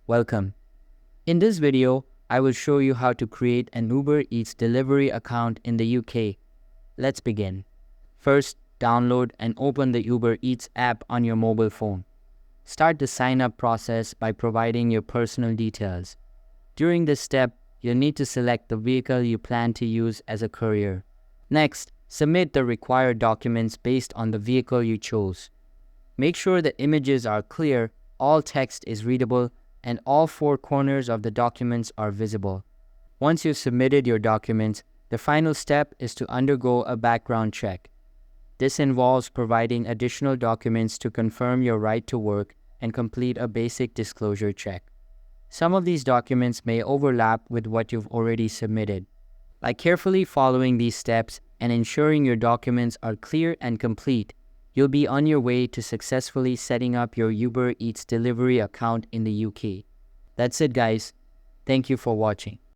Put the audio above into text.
Welcome. In this video, I will show you how to create an Uber Eats delivery account in the UK. Let's begin. First, download and open the Uber Eats app on your mobile phone. Start the sign-up process by providing your personal details. During this step, you'll need to select the vehicle you plan to use as a courier. Next, submit the required documents based on the vehicle you chose. Make sure the images are clear, all text is readable, and all four corners of the documents are visible. Once you've submitted your documents, the final step is to undergo a background check. This involves providing additional documents to confirm your right to work and complete a basic disclosure check. Some of these documents may overlap with what you've already submitted. By carefully following these steps and ensuring your documents are clear and complete, you'll be on your way to successfully setting up your Uber Eats delivery account in the UK. That's it, guys. Thank you for watching.